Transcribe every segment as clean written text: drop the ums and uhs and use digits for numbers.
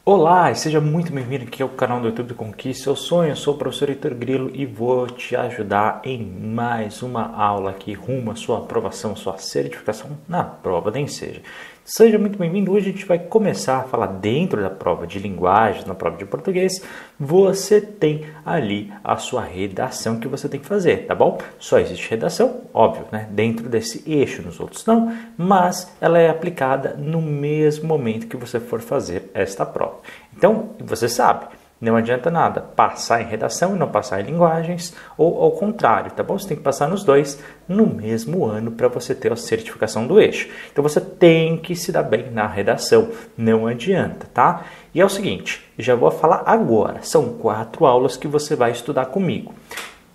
Olá e seja muito bem-vindo aqui ao canal do YouTube do Conquiste Seu Sonho. Eu sou o professor Heitor Grilo e vou te ajudar em mais uma aula aqui rumo à sua aprovação, sua certificação na prova da Enseja. Seja muito bem-vindo. Hoje a gente vai começar a falar dentro da prova de linguagens, na prova de português. Você tem ali a sua redação que você tem que fazer, tá bom? Só existe redação, óbvio, né? Dentro desse eixo, nos outros não, mas ela é aplicada no mesmo momento que você for fazer esta prova. Então, você sabe, não adianta nada passar em redação e não passar em linguagens, ou ao contrário, tá bom? Você tem que passar nos dois no mesmo ano para você ter a certificação do eixo. Então, você tem que se dar bem na redação, não adianta, tá? E é o seguinte, já vou falar agora, são 4 aulas que você vai estudar comigo.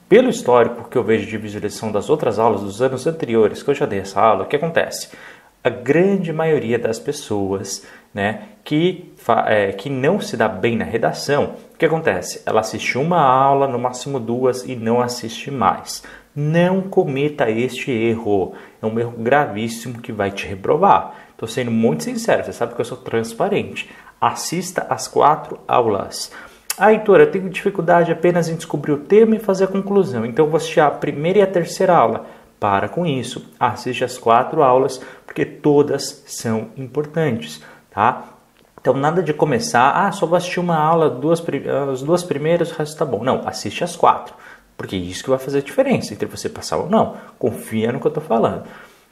Pelo histórico que eu vejo de visualização das outras aulas dos anos anteriores, que eu já dei essa aula, o que acontece? A grande maioria das pessoas, né, que não se dá bem na redação, o que acontece? Ela assiste uma aula, no máximo 2 e não assiste mais. Não cometa este erro, é um erro gravíssimo que vai te reprovar. Estou sendo muito sincero, você sabe que eu sou transparente. Assista as 4 aulas. Ah, Heitor, eu tenho dificuldade apenas em descobrir o tema e fazer a conclusão, então eu vou assistir a primeira e a terceira aula. Para com isso, assiste as 4 aulas, porque todas são importantes, tá? Então, nada de começar, só vou assistir uma aula, as 2 primeiras, o resto tá bom. Não, assiste as 4, porque é isso que vai fazer a diferença entre você passar ou não. Confia no que eu tô falando.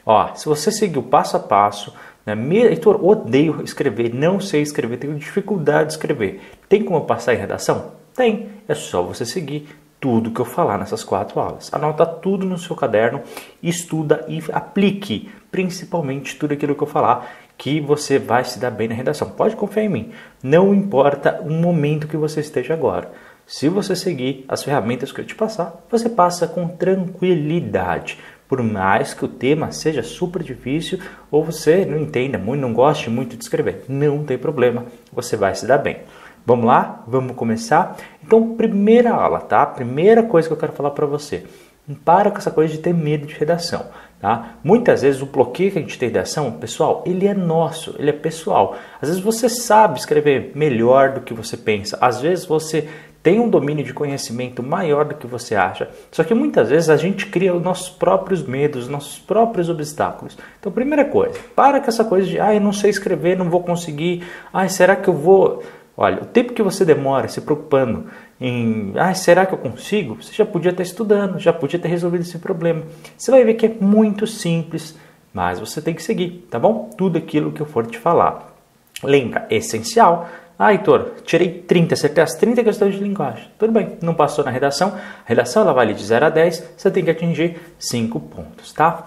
Ó, se você seguir o passo a passo, né? Heitor, odeio escrever, não sei escrever, tenho dificuldade de escrever. Tem como eu passar em redação? Tem, é só você seguir tudo que eu falar nessas 4 aulas. Anota tudo no seu caderno, estuda e aplique, principalmente tudo aquilo que eu falar, que você vai se dar bem na redação. Pode confiar em mim, não importa o momento que você esteja agora. Se você seguir as ferramentas que eu te passar, você passa com tranquilidade. Por mais que o tema seja super difícil ou você não entenda muito, não goste muito de escrever, não tem problema, você vai se dar bem. Vamos lá? Vamos começar? Então, primeira aula, tá? Primeira coisa que eu quero falar para você. Para com essa coisa de ter medo de redação, tá? Muitas vezes o bloqueio que a gente tem de redação, pessoal, ele é nosso, ele é pessoal. Às vezes você sabe escrever melhor do que você pensa. Às vezes você tem um domínio de conhecimento maior do que você acha. Só que muitas vezes a gente cria os nossos próprios medos, os nossos próprios obstáculos. Então, primeira coisa, para com essa coisa de, eu não sei escrever, não vou conseguir. Será que eu vou... Olha, o tempo que você demora se preocupando em, será que eu consigo? Você já podia estar estudando, já podia ter resolvido esse problema. Você vai ver que é muito simples, mas você tem que seguir, tá bom? Tudo aquilo que eu for te falar. Lembra, é essencial. Heitor, tirei 30, acertei as 30 questões de linguagem. Tudo bem, não passou na redação. A redação ela vale de 0 a 10, você tem que atingir 5 pontos, tá?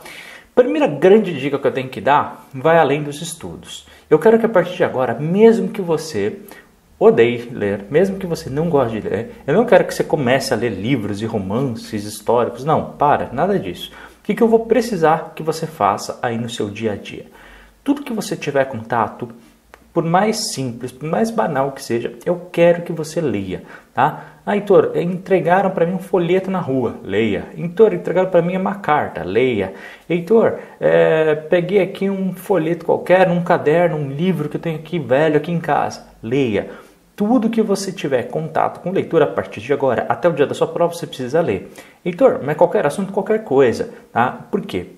Primeira grande dica que eu tenho que dar vai além dos estudos. Eu quero que a partir de agora, mesmo que você odeie ler, mesmo que você não goste de ler, eu não quero que você comece a ler livros e romances históricos, não, nada disso. O que eu vou precisar que você faça aí no seu dia a dia? Tudo que você tiver contato, por mais simples, por mais banal que seja, eu quero que você leia, tá? Heitor, entregaram para mim um folheto na rua, leia. Heitor, entregaram para mim uma carta, leia. Heitor, peguei aqui um folheto qualquer, um caderno, um livro que eu tenho aqui velho aqui em casa, leia. Tudo que você tiver contato com leitura a partir de agora, até o dia da sua prova, você precisa ler. Heitor, mas qualquer assunto, qualquer coisa, tá? Por quê?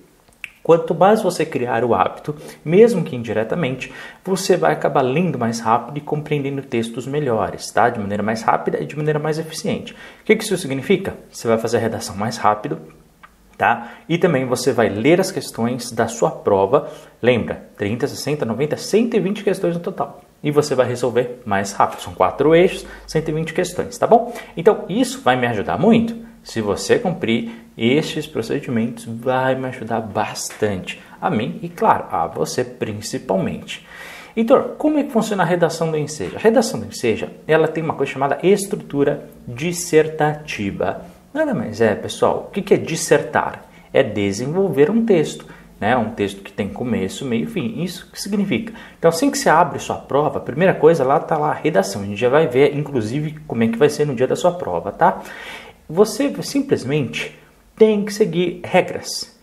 Quanto mais você criar o hábito, mesmo que indiretamente, você vai acabar lendo mais rápido e compreendendo textos melhores, tá? De maneira mais rápida e de maneira mais eficiente. O que isso significa? Você vai fazer a redação mais rápido, tá? E também você vai ler as questões da sua prova. Lembra, 30, 60, 90, 120 questões no total. E você vai resolver mais rápido. São 4 eixos, 120 questões, tá bom? Então, isso vai me ajudar muito. Se você cumprir estes procedimentos, vai me ajudar bastante. A mim e, claro, a você principalmente. Heitor, como é que funciona a redação do Enseja? A redação do Enseja, ela tem uma coisa chamada estrutura dissertativa. Nada mais pessoal, o que é dissertar? É desenvolver um texto. Né? Um texto que tem começo, meio e fim. Isso que significa. Então, assim que você abre sua prova, a primeira coisa lá está lá a redação. A gente já vai ver, inclusive, como é que vai ser no dia da sua prova, tá? Você simplesmente tem que seguir regras.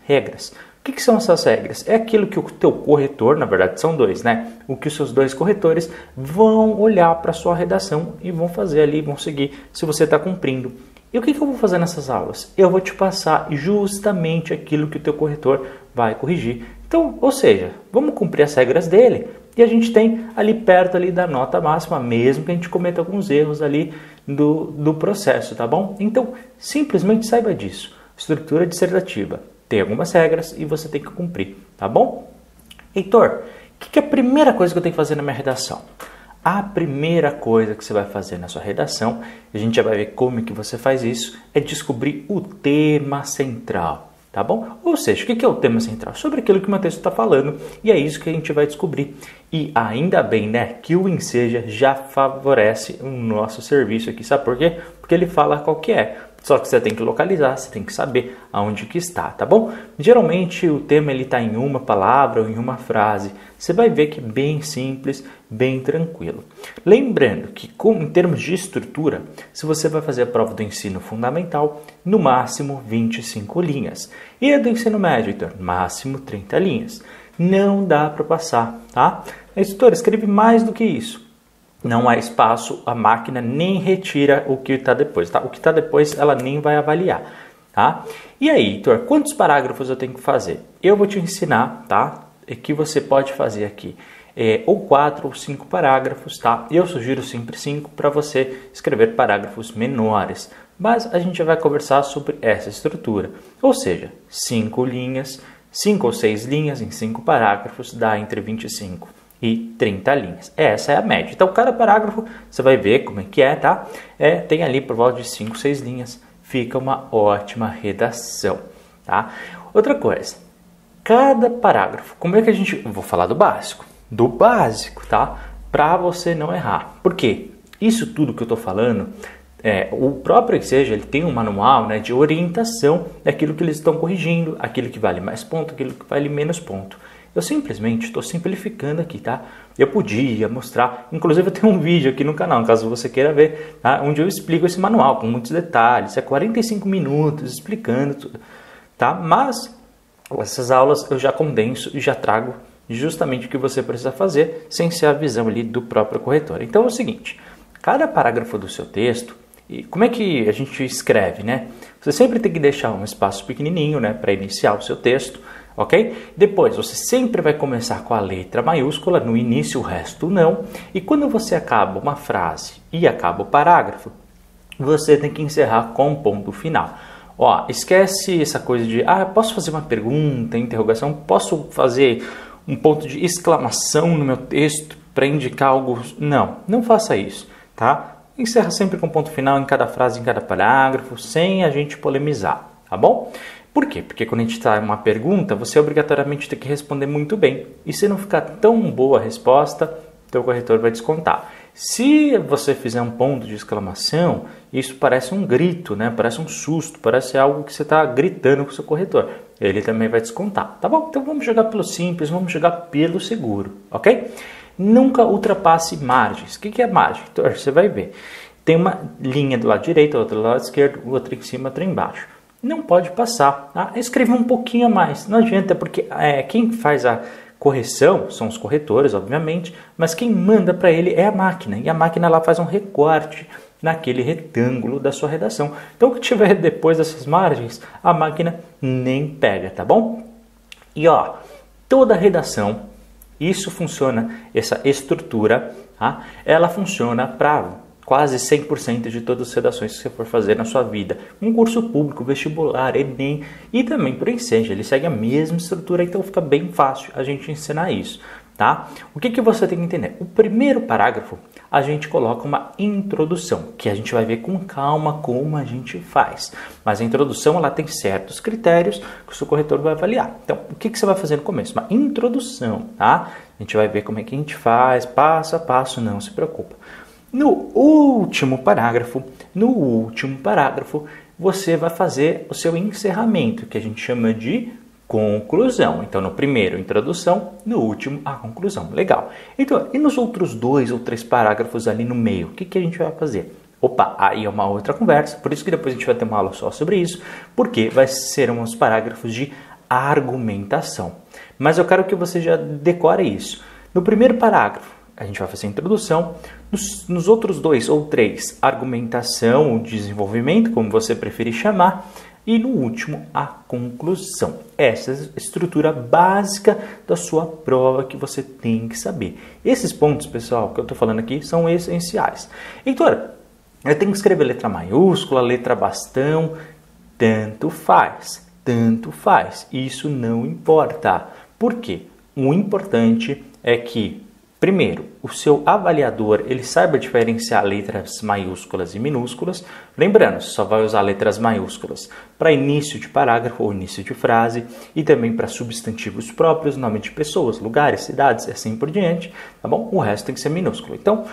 O O que são essas regras? É aquilo que o teu corretor, na verdade são dois, né? O que os seus dois corretores vão olhar para a sua redação e vão fazer ali, vão seguir se você está cumprindo. E o que eu vou fazer nessas aulas? Eu vou te passar justamente aquilo que o teu corretor vai corrigir. Então, ou seja, vamos cumprir as regras dele e a gente tem ali perto ali da nota máxima, mesmo que a gente cometa alguns erros ali do processo, tá bom? Então, simplesmente saiba disso. Estrutura dissertativa. Tem algumas regras e você tem que cumprir, tá bom? Heitor, o que é a primeira coisa que eu tenho que fazer na minha redação? A primeira coisa que você vai fazer na sua redação, a gente já vai ver como que você faz isso, é descobrir o tema central, tá bom? Ou seja, o que é o tema central? Sobre aquilo que o meu texto está falando, e é isso que a gente vai descobrir. E ainda bem, né, que o Enseja já favorece o nosso serviço aqui, sabe por quê? Porque ele fala qual que é. Só que você tem que localizar, você tem que saber aonde que está, tá bom? Geralmente o tema ele está em uma palavra ou em uma frase. Você vai ver que é bem simples, bem tranquilo. Lembrando que em termos de estrutura, se você vai fazer a prova do ensino fundamental, no máximo 25 linhas. E a do ensino médio, então, máximo 30 linhas. Não dá para passar, tá? A editora escreve mais do que isso. Não há espaço, a máquina nem retira o que está depois, tá? O que está depois ela nem vai avaliar, tá? E aí, Heitor, quantos parágrafos eu tenho que fazer? Eu vou te ensinar, tá? Que você pode fazer aqui ou 4 ou 5 parágrafos, tá? Eu sugiro sempre 5 para você escrever parágrafos menores, mas a gente vai conversar sobre essa estrutura, ou seja, 5 linhas, 5 ou 6 linhas em 5 parágrafos dá entre 25 e 30 linhas. Essa é a média. Então, cada parágrafo, você vai ver como é que é, tá? Tem ali por volta de 5, 6 linhas. Fica uma ótima redação, tá? Outra coisa, cada parágrafo, como é que a gente... Eu vou falar do básico, tá? Para você não errar. Por quê? Isso tudo que eu tô falando, o próprio Enseja, ele tem um manual, né, de orientação daquilo que eles estão corrigindo, aquilo que vale mais ponto, aquilo que vale menos ponto. Eu simplesmente estou simplificando aqui, tá? Eu podia mostrar, inclusive eu tenho um vídeo aqui no canal, caso você queira ver, tá? Onde eu explico esse manual com muitos detalhes, 45 minutos explicando tudo, tá? Mas essas aulas eu já condenso e já trago justamente o que você precisa fazer, sem ser a visão ali do próprio corretor. Então é o seguinte, cada parágrafo do seu texto, e como é que a gente escreve, né? Você sempre tem que deixar um espaço pequenininho, né, para iniciar o seu texto, ok? Depois, você sempre vai começar com a letra maiúscula, no início o resto não. E quando você acaba uma frase e acaba o parágrafo, você tem que encerrar com um ponto final. Ó, esquece essa coisa de, posso fazer uma pergunta, interrogação, posso fazer um ponto de exclamação no meu texto para indicar algo? Não, não faça isso, tá? Encerra sempre com ponto final em cada frase, em cada parágrafo, sem a gente polemizar, tá bom? Por quê? Porque quando a gente está em uma pergunta, você obrigatoriamente tem que responder muito bem. E se não ficar tão boa a resposta, teu corretor vai descontar. Se você fizer um ponto de exclamação, isso parece um grito, né? Parece um susto, parece algo que você está gritando com o seu corretor. Ele também vai descontar, tá bom? Então vamos jogar pelo simples, vamos jogar pelo seguro, ok? Nunca ultrapasse margens. O que é margem? Então, você vai ver. Tem uma linha do lado direito, outra do lado esquerdo, outra em cima, outra embaixo. Não pode passar, tá? Escreva um pouquinho a mais. Não adianta, porque quem faz a correção são os corretores, obviamente, mas quem manda para ele é a máquina. E a máquina ela faz um recorte naquele retângulo da sua redação. Então, o que tiver depois dessas margens, a máquina nem pega, tá bom? E ó, toda redação, isso funciona, essa estrutura, tá? Ela funciona para quase 100% de todas as redações que você for fazer na sua vida. Um curso público, vestibular, Enem e também por Enseja. Ele segue a mesma estrutura, então fica bem fácil a gente ensinar isso, tá? O que você tem que entender? O primeiro parágrafo, a gente coloca uma introdução, que a gente vai ver com calma como a gente faz. Mas a introdução, ela tem certos critérios que o seu corretor vai avaliar. Então, o que você vai fazer no começo? Uma introdução, tá? A gente vai ver como é que a gente faz, passo a passo, não se preocupa. No último parágrafo, você vai fazer o seu encerramento, que a gente chama de conclusão. Então, no primeiro, introdução, no último, a conclusão. Legal. Então, e nos outros 2 ou 3 parágrafos ali no meio, o que a gente vai fazer? Opa, aí é uma outra conversa, por isso que depois a gente vai ter uma aula só sobre isso, porque serão os parágrafos de argumentação. Mas eu quero que você já decore isso. No primeiro parágrafo, a gente vai fazer a introdução. Nos outros 2 ou 3, argumentação ou desenvolvimento, como você preferir chamar. E no último, a conclusão. Essa é a estrutura básica da sua prova que você tem que saber. Esses pontos, pessoal, que eu estou falando aqui, são essenciais. Heitor, eu tenho que escrever letra maiúscula, letra bastão, tanto faz. Tanto faz. Isso não importa. Por quê? O importante é que, primeiro, o seu avaliador ele saiba diferenciar letras maiúsculas e minúsculas. Lembrando, você só vai usar letras maiúsculas para início de parágrafo ou início de frase e também para substantivos próprios, nome de pessoas, lugares, cidades e assim por diante, tá bom? O resto tem que ser minúsculo. Então,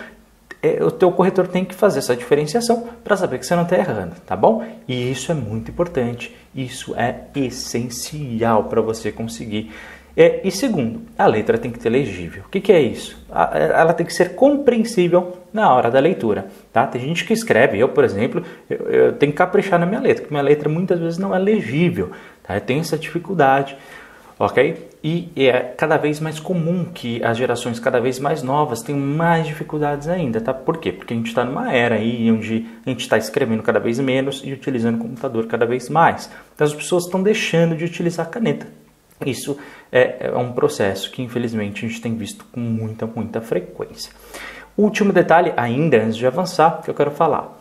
o teu corretor tem que fazer essa diferenciação para saber que você não está errando, tá bom? E isso é muito importante, isso é essencial para você conseguir. E segundo, a letra tem que ser legível. O que é isso? Ela tem que ser compreensível na hora da leitura, tá? Tem gente que escreve, eu, por exemplo, eu tenho que caprichar na minha letra, porque minha letra muitas vezes não é legível, tá? Eu tenho essa dificuldade, ok? E é cada vez mais comum que as gerações cada vez mais novas tenham mais dificuldades ainda, tá? Por quê? Porque a gente está numa era aí onde a gente está escrevendo cada vez menos e utilizando o computador cada vez mais. Então as pessoas estão deixando de utilizar a caneta. Isso é um processo que, infelizmente, a gente tem visto com muita frequência. Último detalhe, ainda antes de avançar, que eu quero falar.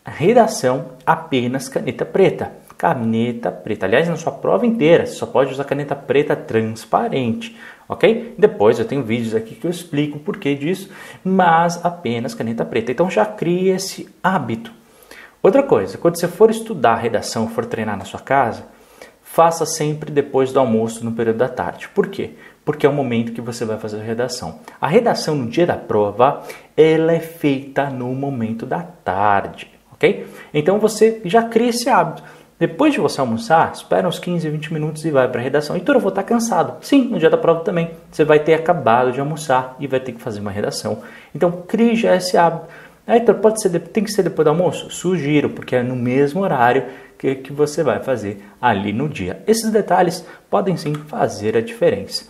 A redação, apenas caneta preta. Caneta preta. Aliás, na sua prova inteira, você só pode usar caneta preta transparente, ok? Depois eu tenho vídeos aqui que eu explico o porquê disso, mas apenas caneta preta. Então já cria esse hábito. Outra coisa, quando você for estudar redação, for treinar na sua casa, faça sempre depois do almoço, no período da tarde. Por quê? Porque é o momento que você vai fazer a redação. A redação no dia da prova, ela é feita no momento da tarde, ok? Então você já cria esse hábito. Depois de você almoçar, espera uns 15, 20 minutos e vai para a redação. Heitor, eu vou estar cansado. Sim, no dia da prova também. Você vai ter acabado de almoçar e vai ter que fazer uma redação. Então, crie já esse hábito. Heitor, tem que ser depois do almoço? Sugiro, porque é no mesmo horário que você vai fazer ali no dia. Esses detalhes podem sim fazer a diferença.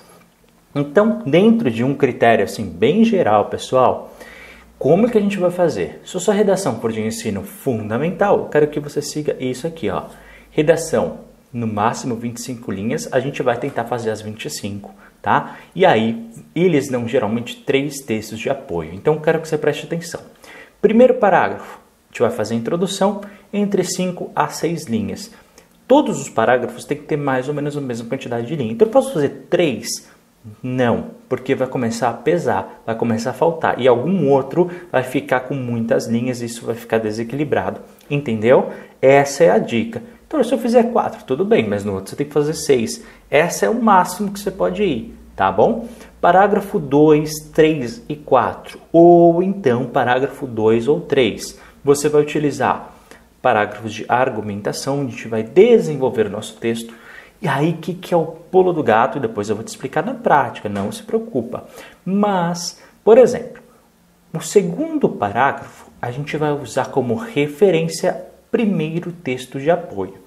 Então, dentro de um critério assim bem geral, pessoal, como é que a gente vai fazer? Se a sua redação for de ensino fundamental, eu quero que você siga isso aqui, ó. Redação, no máximo 25 linhas, a gente vai tentar fazer as 25, tá? E aí, eles dão geralmente 3 textos de apoio. Então, eu quero que você preste atenção. Primeiro parágrafo, a gente vai fazer a introdução entre 5 a 6 linhas. Todos os parágrafos têm que ter mais ou menos a mesma quantidade de linhas. Então, eu posso fazer 3? Não, porque vai começar a pesar, vai começar a faltar. E algum outro vai ficar com muitas linhas e isso vai ficar desequilibrado. Entendeu? Essa é a dica. Então, se eu fizer 4, tudo bem, mas no outro você tem que fazer 6. Esse é o máximo que você pode ir, tá bom? Parágrafo 2, 3 e 4. Ou então, parágrafo 2 ou 3. Você vai utilizar parágrafos de argumentação, onde a gente vai desenvolver o nosso texto. E aí, o que é o pulo do gato? Depois eu vou te explicar na prática, não se preocupa. Mas, por exemplo, o segundo parágrafo, a gente vai usar como referência primeiro texto de apoio.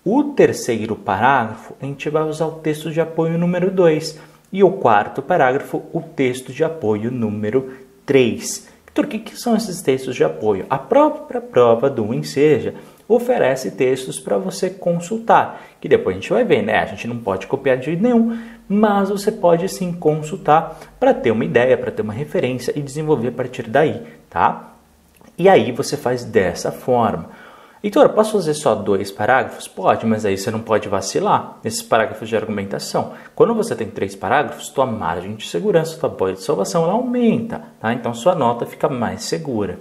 O terceiro parágrafo, a gente vai usar o texto de apoio número 2. E o quarto parágrafo, o texto de apoio número 3. Então, o que são esses textos de apoio? A própria prova do Enseja oferece textos para você consultar, que depois a gente vai ver, né? A gente não pode copiar de jeito nenhum, mas você pode sim consultar para ter uma ideia, para ter uma referência e desenvolver a partir daí, tá? E aí você faz dessa forma. Heitor, posso fazer só 2 parágrafos? Pode, mas aí você não pode vacilar nesses parágrafos de argumentação. Quando você tem 3 parágrafos, tua margem de segurança, tua bolha de salvação, ela aumenta, tá? Então sua nota fica mais segura.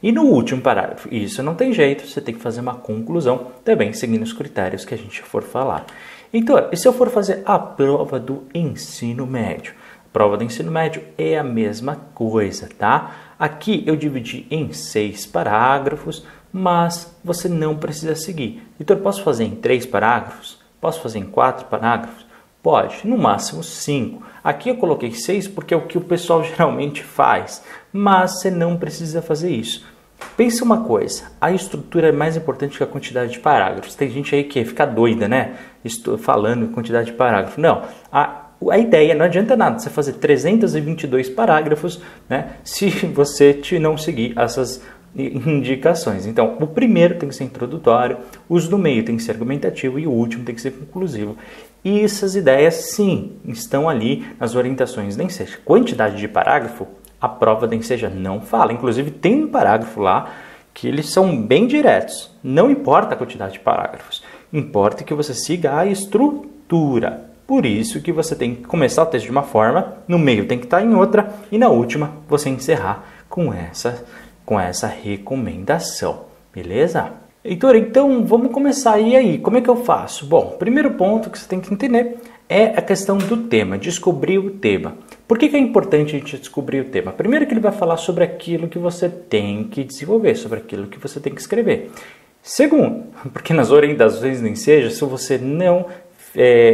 E no último parágrafo, isso não tem jeito, você tem que fazer uma conclusão, também seguindo os critérios que a gente for falar. Então, e se eu for fazer a prova do ensino médio? A prova do ensino médio é a mesma coisa, tá? Aqui eu dividi em 6 parágrafos, mas você não precisa seguir. Então, eu posso fazer em 3 parágrafos? Posso fazer em 4 parágrafos? Pode, no máximo 5. Aqui eu coloquei 6 porque é o que o pessoal geralmente faz, mas você não precisa fazer isso. Pensa uma coisa, a estrutura é mais importante que a quantidade de parágrafos. Tem gente aí que fica doida, né? Estou falando quantidade de parágrafos. Não, a ideia, não adianta nada você fazer 322 parágrafos, né? Se você não seguir essas indicações. Então, o primeiro tem que ser introdutório, os do meio tem que ser argumentativo e o último tem que ser conclusivo. E essas ideias, sim, estão ali nas orientações da Enseja. Quantidade de parágrafo, a prova da Enseja não fala. Inclusive, tem um parágrafo lá que eles são bem diretos. Não importa a quantidade de parágrafos, importa que você siga a estrutura. Por isso que você tem que começar o texto de uma forma, no meio tem que estar em outra e na última você encerrar com essa recomendação, beleza? Heitor, então vamos começar. E aí, como é que eu faço? Bom, o primeiro ponto que você tem que entender é a questão do tema, descobrir o tema. Por que é importante a gente descobrir o tema? Primeiro que ele vai falar sobre aquilo que você tem que desenvolver, sobre aquilo que você tem que escrever. Segundo, porque nas orientações do Enseja, se você não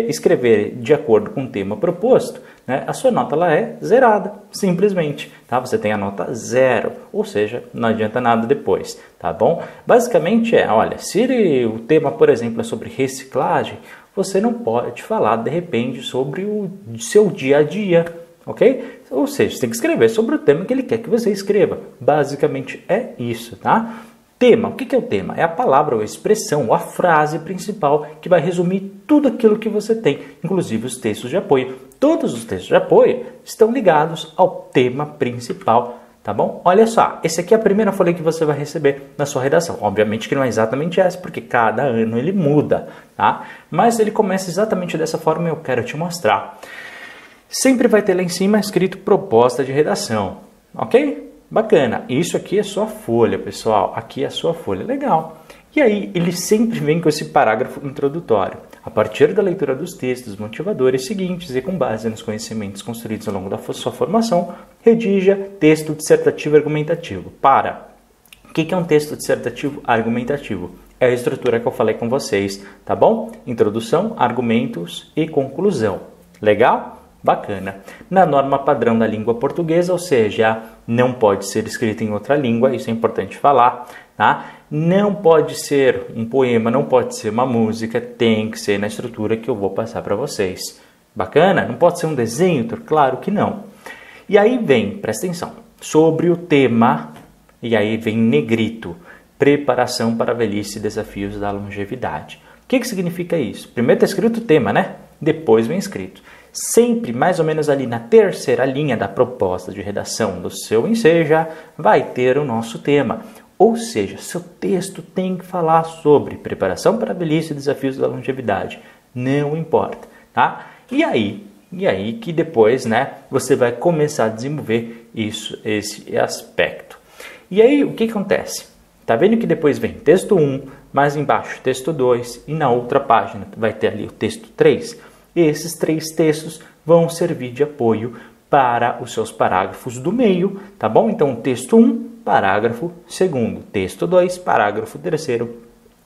escrever de acordo com o tema proposto, né, a sua nota ela é zerada, simplesmente, tá? Você tem a nota 0, ou seja, não adianta nada depois, tá bom? Basicamente olha, se o tema, por exemplo, é sobre reciclagem, você não pode falar, de repente, sobre o seu dia a dia, ok? Ou seja, você tem que escrever sobre o tema que ele quer que você escreva. Basicamente é isso, tá? Tema, o que é o tema? É a palavra ou a expressão ou a frase principal que vai resumir tudo aquilo que você tem, inclusive os textos de apoio. Todos os textos de apoio estão ligados ao tema principal, tá bom? Olha só, esse aqui é a primeira folha que você vai receber na sua redação. Obviamente que não é exatamente essa, porque cada ano ele muda, tá? Mas ele começa exatamente dessa forma e eu quero te mostrar. Sempre vai ter lá em cima escrito proposta de redação, ok? Bacana, isso aqui é sua folha, pessoal, aqui é a sua folha, legal. E aí ele sempre vem com esse parágrafo introdutório. A partir da leitura dos textos motivadores seguintes e com base nos conhecimentos construídos ao longo da sua formação, redija texto dissertativo argumentativo. O que é um texto dissertativo argumentativo? É a estrutura que eu falei com vocês, tá bom? Introdução, argumentos e conclusão. Legal? Bacana. Na norma padrão da língua portuguesa, ou seja, não pode ser escrita em outra língua, isso é importante falar, tá? Não pode ser um poema, não pode ser uma música, tem que ser na estrutura que eu vou passar para vocês. Bacana? Não pode ser um desenho? Claro que não. E aí vem, presta atenção, sobre o tema, e aí vem negrito, preparação para a velhice e desafios da longevidade. O que significa isso? Primeiro está escrito o tema, né? Depois vem escrito. Sempre, mais ou menos ali na terceira linha da proposta de redação do seu Enseja, vai ter o nosso tema. Ou seja, seu texto tem que falar sobre preparação para a velhice e desafios da longevidade. Não importa, tá? E aí que depois, né, você vai começar a desenvolver esse aspecto. E aí, o que acontece? Tá vendo que depois vem texto 1, mais embaixo texto 2 e na outra página vai ter ali o texto 3? Esses 3 textos vão servir de apoio para os seus parágrafos do meio, tá bom? Então, texto 1, parágrafo 2, texto 2, parágrafo 3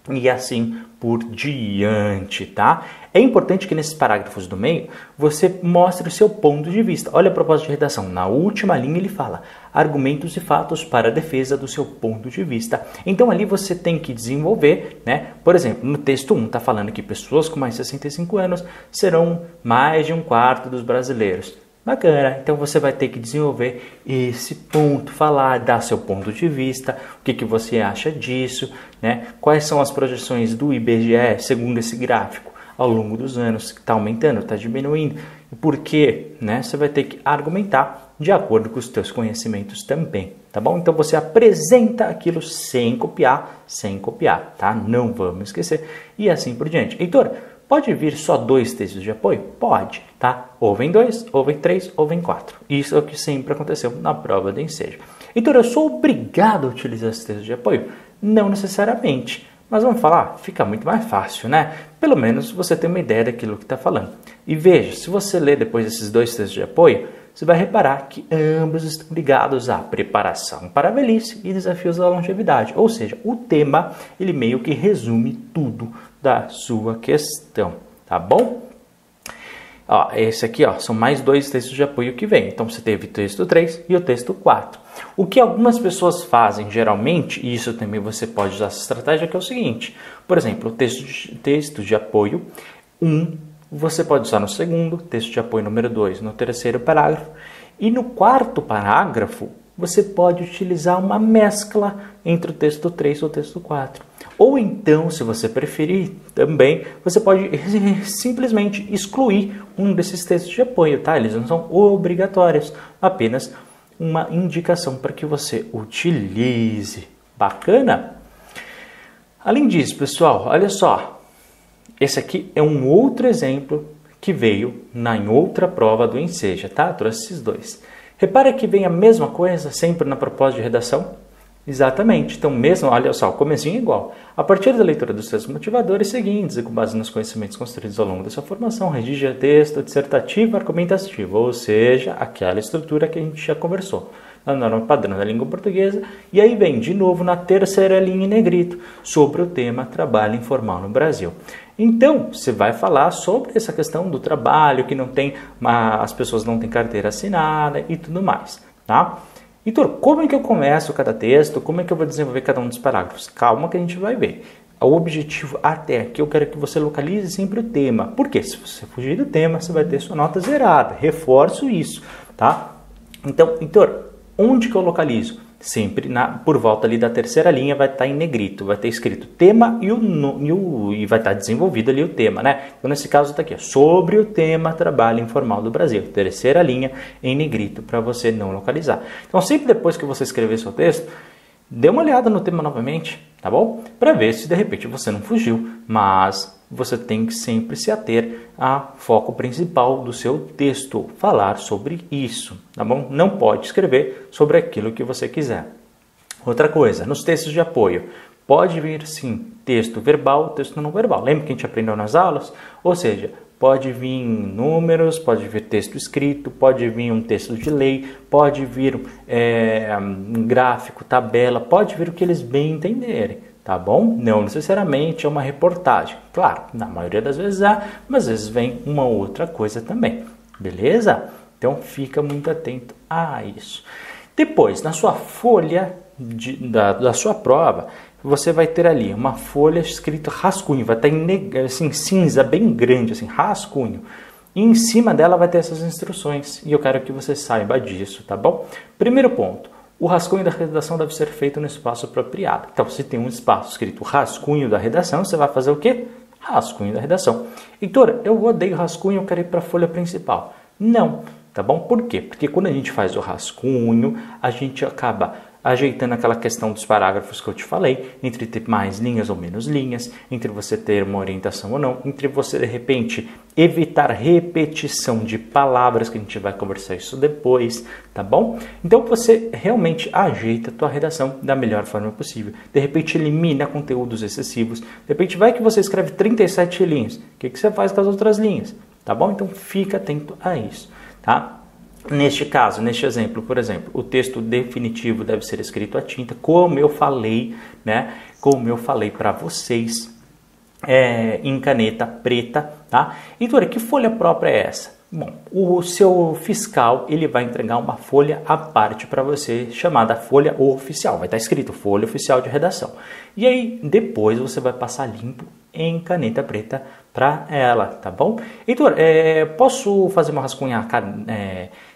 e assim por diante, tá? É importante que nesses parágrafos do meio você mostre o seu ponto de vista. Olha a proposta de redação. Na última linha ele fala argumentos e fatos para a defesa do seu ponto de vista. Então ali você tem que desenvolver, né? Por exemplo, no texto 1 está falando que pessoas com mais de 65 anos serão mais de 1/4 dos brasileiros. Bacana, então você vai ter que desenvolver esse ponto, falar, dar seu ponto de vista, o que você acha disso, né? Quais são as projeções do IBGE segundo esse gráfico ao longo dos anos, que está aumentando, está diminuindo, e por quê, né? Você vai ter que argumentar de acordo com os seus conhecimentos também, tá bom? Então você apresenta aquilo sem copiar, tá? Não vamos esquecer, e assim por diante. Heitor, pode vir só 2 textos de apoio? Pode, tá? Ou vem 2, ou vem 3, ou vem 4. Isso é o que sempre aconteceu na prova do Enseja. Então, eu sou obrigado a utilizar esses textos de apoio? Não necessariamente. Mas vamos falar, fica muito mais fácil, né? Pelo menos você tem uma ideia daquilo que está falando. E veja, se você ler depois esses 2 textos de apoio, você vai reparar que ambos estão ligados à preparação para a velhice e desafios da longevidade. Ou seja, o tema, ele meio que resume tudo da sua questão, tá bom? Ó, esse aqui, ó, são mais 2 textos de apoio que vem. Então, você teve o texto 3 e o texto 4. O que algumas pessoas fazem, geralmente, e isso também você pode usar essa estratégia, que é o seguinte. Por exemplo, o texto de apoio 1, você pode usar no segundo, texto de apoio número 2 no terceiro parágrafo. E no quarto parágrafo, você pode utilizar uma mescla entre o texto 3 e o texto 4. Ou então, se você preferir, também, você pode simplesmente excluir um desses textos de apoio, tá? Eles não são obrigatórios, apenas uma indicação para que você utilize. Bacana? Além disso, pessoal, olha só. Esse aqui é um outro exemplo que veio em outra prova do Enseja, tá? Eu trouxe esses dois. Repara que vem a mesma coisa sempre na proposta de redação. Exatamente. Então, mesmo, olha só, o comecinho é igual. A partir da leitura dos textos motivadores seguintes e com base nos conhecimentos construídos ao longo da sua formação, redija texto dissertativo argumentativo, ou seja, aquela estrutura que a gente já conversou, na norma padrão da língua portuguesa. E aí vem, de novo, na terceira linha em negrito, sobre o tema trabalho informal no Brasil. Então, você vai falar sobre essa questão do trabalho, que não tem, as pessoas não têm carteira assinada e tudo mais, tá? Então, como é que eu começo cada texto? Como é que eu vou desenvolver cada um dos parágrafos? Calma que a gente vai ver. O objetivo até aqui, eu quero que você localize sempre o tema. Porque se você fugir do tema, você vai ter sua nota zerada. Reforço isso, tá? Então, onde que eu localizo? Sempre por volta ali da terceira linha vai estar em negrito, vai ter escrito tema e vai estar desenvolvido ali o tema, né? Então, nesse caso está aqui, ó, sobre o tema trabalho informal do Brasil, terceira linha em negrito para você não localizar. Então, sempre depois que você escrever seu texto, dê uma olhada no tema novamente, tá bom? Para ver se de repente você não fugiu, mas você tem que sempre se ater ao foco principal do seu texto, falar sobre isso, tá bom? Não pode escrever sobre aquilo que você quiser. Outra coisa, nos textos de apoio, pode vir sim texto verbal, texto não verbal. Lembra que a gente aprendeu nas aulas? Ou seja, pode vir números, pode vir texto escrito, pode vir um texto de lei, pode vir um gráfico, tabela, pode vir o que eles bem entenderem. Tá bom? Não necessariamente é uma reportagem. Claro, na maioria das vezes mas às vezes vem uma outra coisa também. Beleza? Então fica muito atento a isso. Depois, na sua folha da sua prova, você vai ter ali uma folha escrita rascunho. Vai estar em assim, cinza bem grande, assim, rascunho. E em cima dela vai ter essas instruções. E eu quero que você saiba disso, tá bom? Primeiro ponto. O rascunho da redação deve ser feito no espaço apropriado. Então, se tem um espaço escrito rascunho da redação, você vai fazer o quê? Rascunho da redação. Heitor, eu odeio rascunho, eu quero ir para a folha principal. Não, tá bom? Por quê? Porque quando a gente faz o rascunho, a gente acaba ajeitando aquela questão dos parágrafos que eu te falei, entre ter mais linhas ou menos linhas, entre você ter uma orientação ou não, entre você, de repente, evitar repetição de palavras, que a gente vai conversar isso depois, tá bom? Então, você realmente ajeita a tua redação da melhor forma possível. De repente, elimina conteúdos excessivos. De repente, vai que você escreve 37 linhas. O que você faz com as outras linhas? Tá bom? Então, fica atento a isso, tá? Neste caso, neste exemplo, por exemplo, o texto definitivo deve ser escrito à tinta, como eu falei, né? Como eu falei para vocês, em caneta preta, tá? Então, que folha própria é essa? Bom, o seu fiscal, ele vai entregar uma folha à parte para você, chamada folha oficial. Vai estar escrito folha oficial de redação. E aí, depois você vai passar limpo em caneta preta para ela, tá bom? Heitor, posso fazer uma rascunha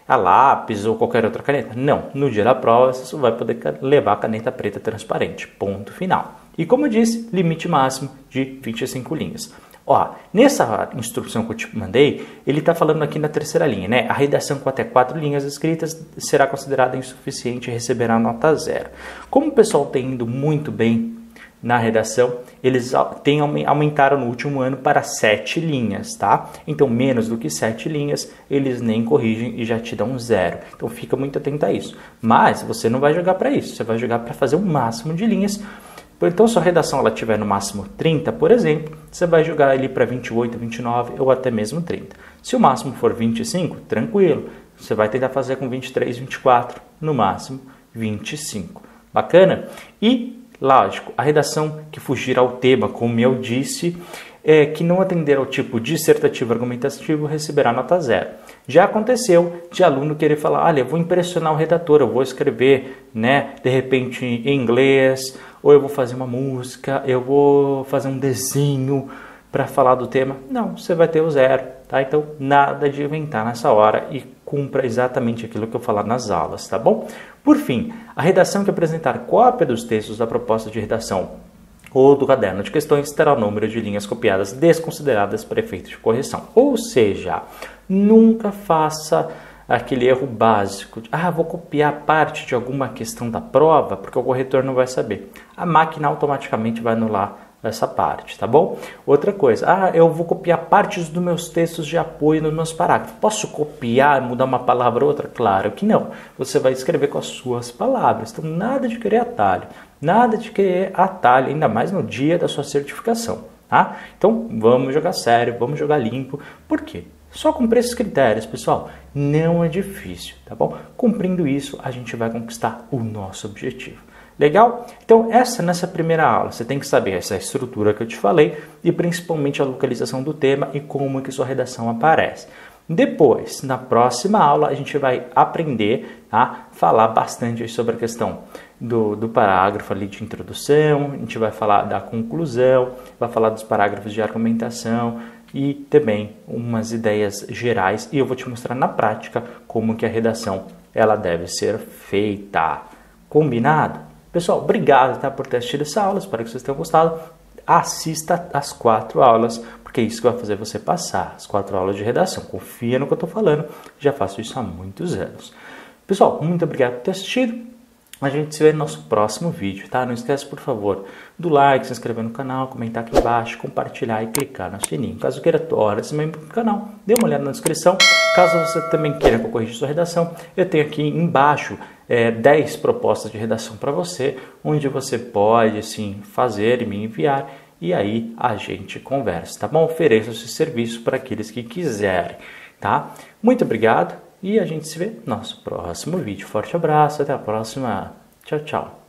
a lápis ou qualquer outra caneta? Não, no dia da prova você só vai poder levar a caneta preta transparente, ponto final. E como eu disse, limite máximo de 25 linhas. Ó, nessa instrução que eu te mandei, ele está falando aqui na terceira linha, né? A redação com até 4 linhas escritas será considerada insuficiente e receberá nota 0. Como o pessoal está indo muito bem na redação, eles aumentaram no último ano para 7 linhas, tá? Então, menos do que 7 linhas, eles nem corrigem e já te dão 0. Então, fica muito atento a isso. Mas, você não vai jogar para isso, você vai jogar para fazer o máximo de linhas. Então, se a redação ela tiver no máximo 30, por exemplo, você vai jogar ali para 28, 29 ou até mesmo 30. Se o máximo for 25, tranquilo. Você vai tentar fazer com 23, 24, no máximo 25. Bacana? E lógico, a redação que fugir ao tema, como eu disse, que não atender ao tipo dissertativo argumentativo receberá nota 0. Já aconteceu de aluno querer falar, olha, eu vou impressionar o redator, eu vou escrever, né, de repente em inglês, ou eu vou fazer uma música, eu vou fazer um desenho para falar do tema. Não, você vai ter o 0, tá? Então, nada de inventar nessa hora e cumpra exatamente aquilo que eu falar nas aulas, tá bom? Por fim, a redação que apresentar cópia dos textos da proposta de redação ou do caderno de questões terá o número de linhas copiadas desconsideradas para efeito de correção. Ou seja, nunca faça aquele erro básico de, vou copiar parte de alguma questão da prova porque o corretor não vai saber. A máquina automaticamente vai anular essa parte, tá bom? Outra coisa, eu vou copiar partes dos meus textos de apoio nos meus parágrafos. Posso copiar, mudar uma palavra ou outra? Claro que não. Você vai escrever com as suas palavras. Então, nada de querer atalho. Nada de querer atalho, ainda mais no dia da sua certificação, tá? Então, vamos jogar sério, vamos jogar limpo. Por quê? Só cumprir esses critérios, pessoal, não é difícil, tá bom? Cumprindo isso, a gente vai conquistar o nosso objetivo. Legal? Então, nessa primeira aula, você tem que saber essa estrutura que eu te falei e principalmente a localização do tema e como é que sua redação aparece. Depois, na próxima aula, a gente vai aprender a falar bastante sobre a questão do parágrafo ali de introdução, a gente vai falar da conclusão, vai falar dos parágrafos de argumentação e também umas ideias gerais e eu vou te mostrar na prática como que a redação ela deve ser feita. Combinado? Pessoal, obrigado, tá, por ter assistido essa aula, espero que vocês tenham gostado. Assista as 4 aulas, porque é isso que vai fazer você passar, as 4 aulas de redação. Confia no que eu estou falando, já faço isso há muitos anos. Pessoal, muito obrigado por ter assistido. A gente se vê no nosso próximo vídeo, tá? Não esquece, por favor, do like, se inscrever no canal, comentar aqui embaixo, compartilhar e clicar no sininho. Caso queira, torne-se membro do canal, dê uma olhada na descrição. Caso você também queira que eu corrija sua redação, eu tenho aqui embaixo 10 propostas de redação para você, onde você pode, assim, fazer e me enviar. E aí a gente conversa, tá bom? Ofereça esse serviço para aqueles que quiserem, tá? Muito obrigado. E a gente se vê no nosso próximo vídeo. Forte abraço, até a próxima. Tchau, tchau.